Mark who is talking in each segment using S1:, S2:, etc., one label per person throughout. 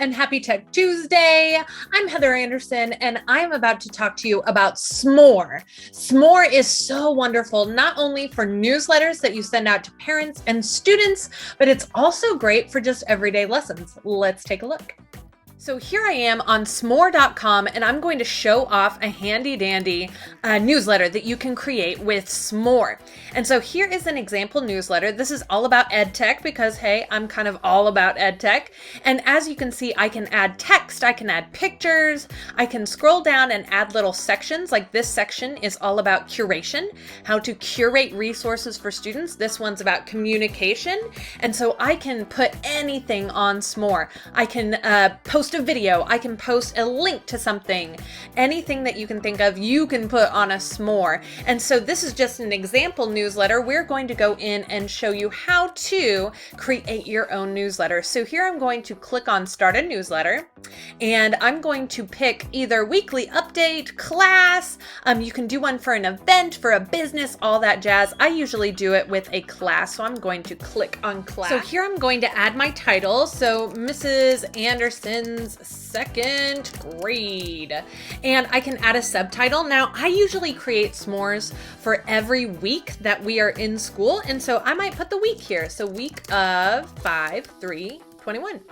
S1: and happy Tech Tuesday. I'm Heather Anderson, and I'm about to talk to you about Smore. Smore is so wonderful, not only for newsletters that you send out to parents and students, but it's also great for just everyday lessons. Let's take a look. So here I am on smore.com, and I'm going to show off a handy dandy newsletter that you can create with Smore. And so here is an example newsletter. This is all about EdTech because, hey, I'm kind of all about EdTech. And as you can see, I can add text, I can add pictures, I can scroll down and add little sections. Like this section is all about curation, how to curate resources for students. This one's about communication. And so I can put anything on Smore. I can post a video, I can post a link to something, anything that you can think of, you can put on a Smore. And so this is just an example newsletter. We're going to go in and show you how to create your own newsletter. So here I'm going to click on Start a Newsletter, and I'm going to pick either weekly update, class, you can do one for an event, for a business, all that jazz. I usually do it with a class, so I'm going to click on class. So here I'm going to add my title. So Mrs. Anderson's second grade, and I can add a subtitle. Now I usually create S'mores for every week that we are in school, and so I might put the week here. So week of 5/3/21.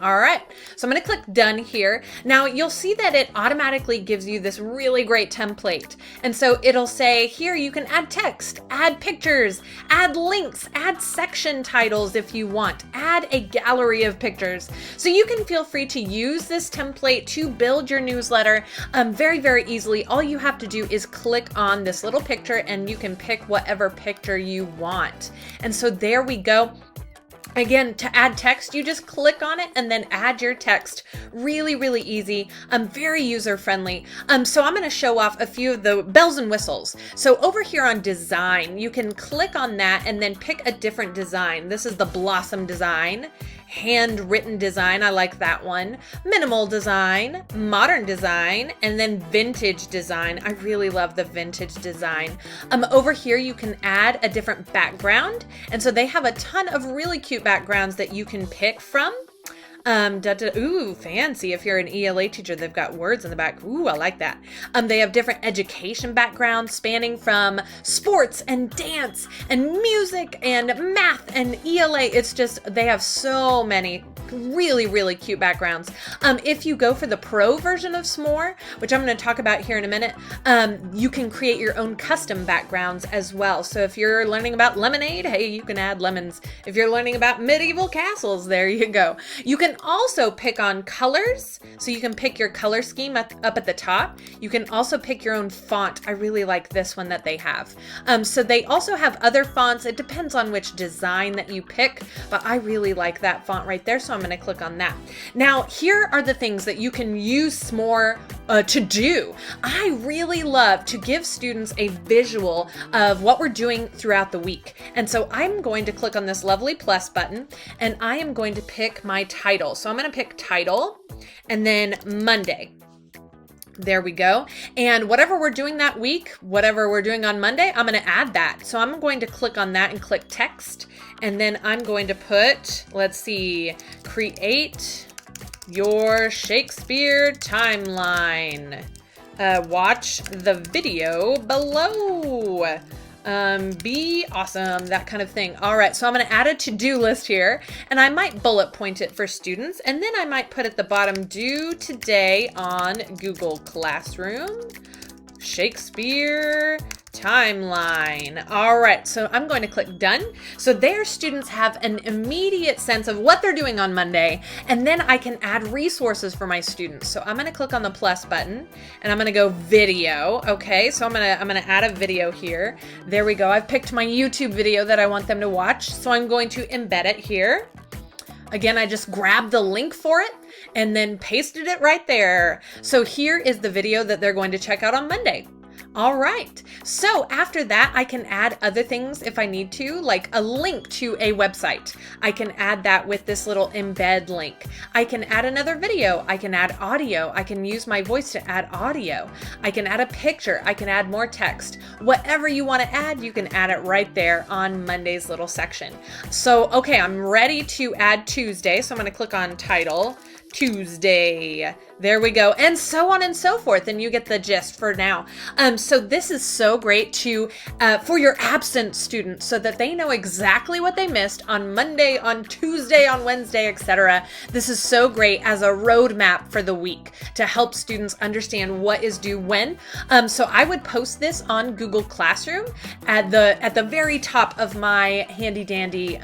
S1: All right, so I'm going to click done here. Now you'll see that it automatically gives you this really great template. And so it'll say here you can add text, add pictures, add links, add section titles if you want, add a gallery of pictures. So you can feel free to use this template to build your newsletter very, very easily. All you have to do is click on this little picture and you can pick whatever picture you want. And so there we go. Again, to add text, you just click on it and then add your text. Really, really easy. Very user-friendly. So I'm going to show off a few of the bells and whistles. So over here on design, you can click on that and then pick a different design. This is the Blossom design. Handwritten design, I like that one. Minimal design, modern design, and then vintage design. I really love the vintage design. Over here you can add a different background, and so they have a ton of really cute backgrounds that you can pick from. Ooh, fancy. If you're an ELA teacher, they've got words in the back. Ooh, I like that. They have different education backgrounds spanning from sports and dance and music and math and ELA. It's just, they have so many really, really cute backgrounds. If you go for the pro version of Smore, which I'm going to talk about here in a minute, you can create your own custom backgrounds as well. So if you're learning about lemonade, hey, you can add lemons. If you're learning about medieval castles, there you go. You can also pick on colors. So you can pick your color scheme up at the top. You can also pick your own font. I really like this one that they have. So they also have other fonts. It depends on which design that you pick, but I really like that font right there. So I'm going to click on that. Now, here are the things that you can use Smore to do. I really love to give students a visual of what we're doing throughout the week. And so I'm going to click on this lovely plus button, and I am going to pick my title. So I'm going to pick title and then Monday. There we go. And whatever we're doing that week, whatever we're doing on Monday, I'm going to add that. So I'm going to click on that and click text. And then I'm going to put, let's see, create your Shakespeare timeline. Watch the video below. Be awesome, that kind of thing. All right, so I'm going to add a to-do list here, and I might bullet point it for students, and then I might put at the bottom, due today on Google Classroom, Shakespeare timeline. All right, so I'm going to click done. So their students have an immediate sense of what they're doing on Monday, and then I can add resources for my students. So I'm going to click on the plus button, and I'm going to go video. Okay, so I'm going to add a video here. There we go. I've picked my YouTube video that I want them to watch, so I'm going to embed it here. Again, I just grabbed the link for it and then pasted it right there. So here is the video that they're going to check out on Monday. All right, so after that, I can add other things if I need to, like a link to a website. I can add that with this little embed link. I can add another video. I can add audio. I can use my voice to add audio. I can add a picture. I can add more text. Whatever you want to add, you can add it right there on Monday's little section. So, okay, I'm ready to add Tuesday. So I'm going to click on title, Tuesday. There we go. And so on and so forth. And you get the gist for now. So this is so great to for your absent students so that they know exactly what they missed on Monday, on Tuesday, on Wednesday, etc. This is so great as a roadmap for the week to help students understand what is due when. So I would post this on Google Classroom at the very top of my handy dandy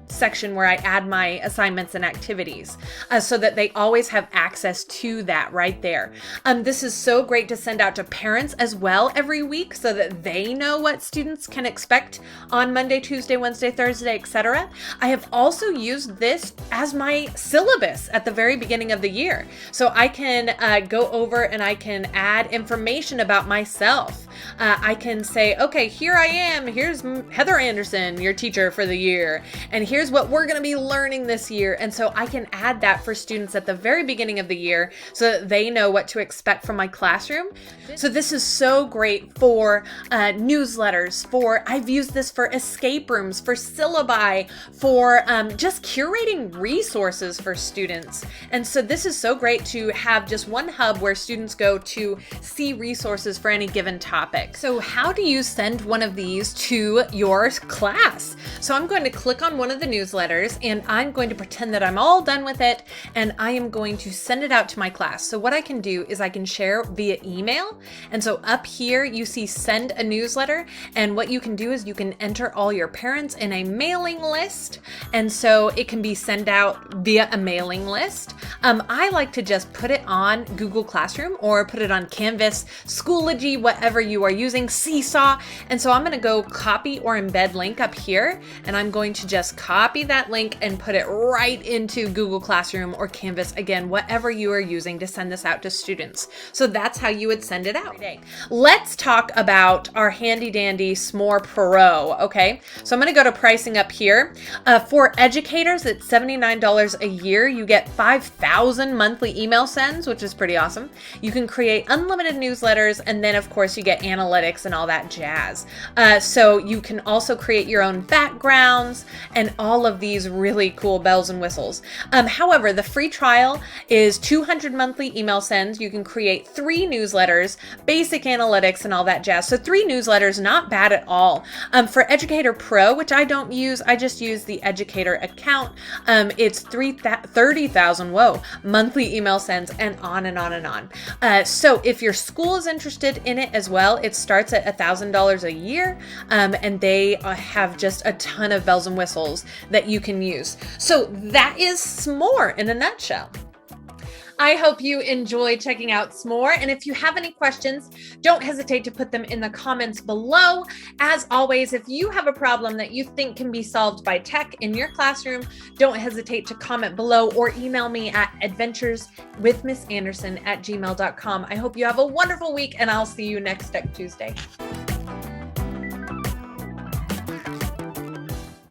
S1: section where I add my assignments and activities so that they always have access to that right there. This is so great to send out to parents as well every week so that they know what students can expect on Monday, Tuesday, Wednesday, Thursday, etc. I have also used this as my syllabus at the very beginning of the year. So I can go over and I can add information about myself. I can say, okay, here I am. Here's Heather Anderson, your teacher for the year. And here's what we're going to be learning this year. And so I can add that for students at the very beginning of the year so that they know what to expect from my classroom. So this is so great for newsletters, I've used this for escape rooms, for syllabi, for just curating resources for students. And so this is so great to have just one hub where students go to see resources for any given topic. So how do you send one of these to your class? So I'm going to click on one of the newsletters and I'm going to pretend that I'm all done with it and I am going to send it out to my class. So what I can do is I can share via email. And so up here you see send a newsletter, and what you can do is you can enter all your parents in a mailing list. And so it can be sent out via a mailing list. I like to just put it on Google Classroom or put it on Canvas, Schoology, whatever you are using, Seesaw. And so I'm going to go copy or embed link up here, and I'm going to just copy that link and put it right into Google Classroom or Canvas, again, whatever you are using to send this out to students. So that's how you would send it out. Let's talk about our handy dandy Smore Pro. Okay, so I'm going to go to pricing up here. For educators, it's $79 a year. You get 5,000 monthly email sends, which is pretty awesome. You can create unlimited newsletters, and then of course you get analytics and all that jazz. So you can also create your own backgrounds and all of these really cool bells and whistles. However, the free trial is 200 monthly email sends. You can create 3 newsletters, basic analytics and all that jazz. So 3 newsletters, not bad at all. For Educator Pro, which I don't use, I just use the Educator account. It's 30,000, monthly email sends, and on and on and on. So if your school is interested in it as well, it starts at $1,000 a year, and they have just a ton of bells and whistles that you can use. So that is Smore in a nutshell. I hope you enjoy checking out Smore. And if you have any questions, don't hesitate to put them in the comments below. As always, if you have a problem that you think can be solved by tech in your classroom, don't hesitate to comment below or email me at adventureswithmissanderson@gmail.com. I hope you have a wonderful week, and I'll see you next Tech Tuesday.